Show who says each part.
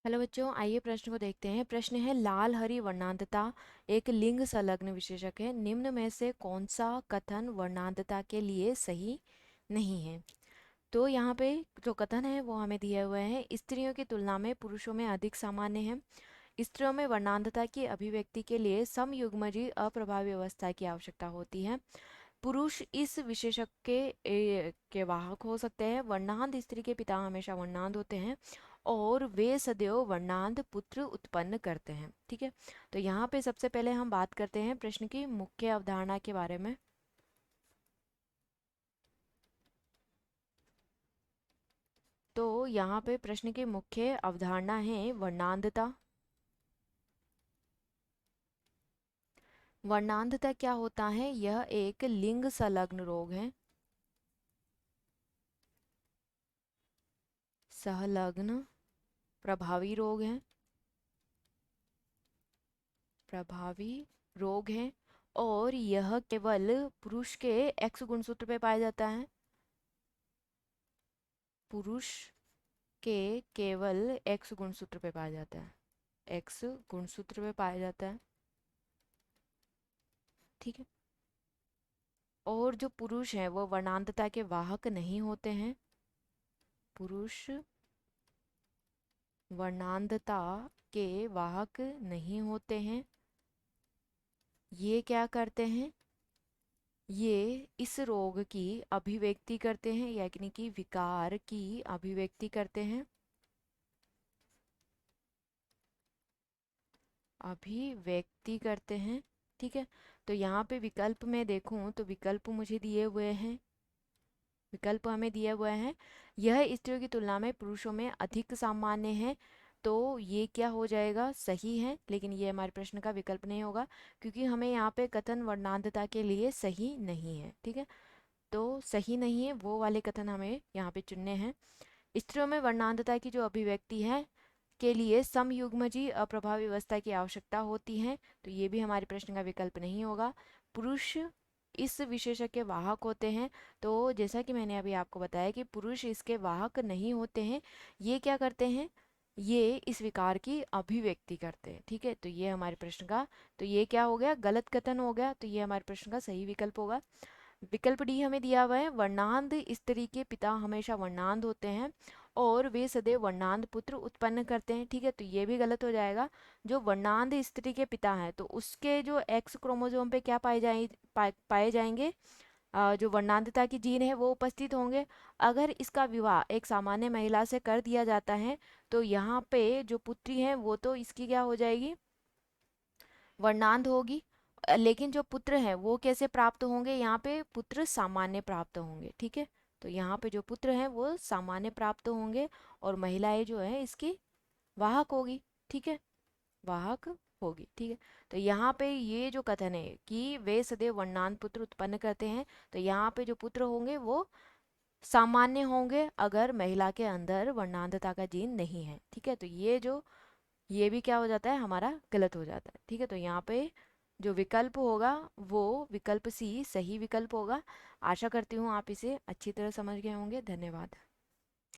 Speaker 1: Hello बच्चों, आइए प्रश्न को देखते हैं। प्रश्न है लाल हरी वर्णांतता एक लिंग संलग्न विशेषक है। निम्न में से कौन सा कथन वर्णांतता के लिए सही नहीं है? तो यहाँ पे जो कथन है वो हमें दिए हुए हैं। स्त्रियों की तुलना में पुरुषों में अधिक सामान्य है। स्त्रियों में वर्णांतता की अभिव्यक्ति के लिए समयुग्मजी अप्रभावी अवस्था की आवश्यकता होती है। पुरुष इस विशेषक के वाहक हो सकते हैं। वर्णांत स्त्री के पिता हमेशा वर्णांत होते हैं और वे सदैव वर्णांत पुत्र उत्पन्न करते हैं। ठीक है, तो यहाँ पे सबसे पहले हम बात करते हैं प्रश्न की मुख्य अवधारणा के बारे में। तो यहाँ पे प्रश्न की मुख्य अवधारणा है वर्णांतता। वर्णांतता क्या होता है? यह एक लिंग संलग्न रोग है। संलग्न प्रभावी रोग है। प्रभावी रोग है और यह केवल पुरुष के एक्स गुणसूत्र पे पाया जाता है। पुरुष के केवल एक्स गुणसूत्र पे पाया जाता है। एक्स गुणसूत्र पे पाया जाता है। ठीक है, और जो पुरुष हैं वो वर्णांतता के वाहक नहीं होते हैं। पुरुष वर्णांतता के वाहक नहीं होते हैं। ये क्या करते हैं? ये इस रोग की अभिव्यक्ति करते हैं, यानी कि विकार की अभिव्यक्ति करते हैं। अभिव्यक्ति करते हैं। ठीक है, तो यहाँ पे विकल्प में देखूं तो विकल्प मुझे दिए हुए हैं। विकल्प हमें दिए हुए हैं, यह स्त्रियों की तुलना में पुरुषों में अधिक सामान्य है। तो ये क्या हो जाएगा? सही है, लेकिन ये हमारे प्रश्न का विकल्प नहीं होगा क्योंकि हमें यहाँ पे कथन वर्णांतता के लिए सही नहीं है। ठीक है, तो सही नहीं है, वो वाले कथन हमें यहाँ पे चुनने हैं। स्त्रियों में वर्णांतता की जो अभिव्यक्ति है के लिए समयुग्मजी अप्रभावी अवस्था की आवश्यकता होती है, तो ये भी हमारे प्रश्न का विकल्प नहीं होगा। पुरुष इस विशेषक के वाहक होते हैं, तो जैसा कि मैंने अभी आपको बताया कि पुरुष इसके वाहक नहीं होते हैं। ये क्या करते हैं? ये इस विकार की अभिव्यक्ति करते हैं। ठीक है, तो ये हमारे प्रश्न का, तो ये क्या हो गया? गलत कथन हो गया, तो ये हमारे प्रश्न का सही विकल्प होगा। विकल्प डी हमें दिया हुआ है, वर्णांत स्त्री के पिता हमेशा वर्णांत होते हैं और वे सदैव वर्णांत पुत्र उत्पन्न करते हैं। ठीक है, तो ये भी गलत हो जाएगा। जो वर्णांत स्त्री के पिता हैं तो उसके जो एक्स क्रोमोसोम पे क्या पाए जाएंगे? जो वर्णांतता की जीन है वो उपस्थित होंगे। अगर इसका विवाह एक सामान्य महिला से कर दिया जाता है तो यहाँ पे जो पुत्री है वो तो इसकी क्या हो जाएगी? वर्णांत होगी। लेकिन जो पुत्र हैं वो कैसे प्राप्त होंगे? यहाँ पे पुत्र सामान्य प्राप्त होंगे। ठीक है, तो यहाँ पे जो पुत्र हैं वो सामान्य प्राप्त होंगे और महिलाएं जो है इसकी वाहक होगी। ठीक है, वाहक होगी। ठीक है, तो यहाँ पे ये जो कथन है कि वे सदैव वर्णांत पुत्र उत्पन्न करते हैं, तो यहाँ पे जो पुत्र होंगे वो सामान्य होंगे अगर महिला के अंदर वर्णांतता का जीन नहीं है। ठीक है, तो ये भी क्या हो जाता है? हमारा गलत हो जाता है। ठीक है, तो यहाँ पे जो विकल्प होगा वो विकल्प सी सही विकल्प होगा। आशा करती हूँ आप इसे अच्छी तरह समझ गए होंगे। धन्यवाद।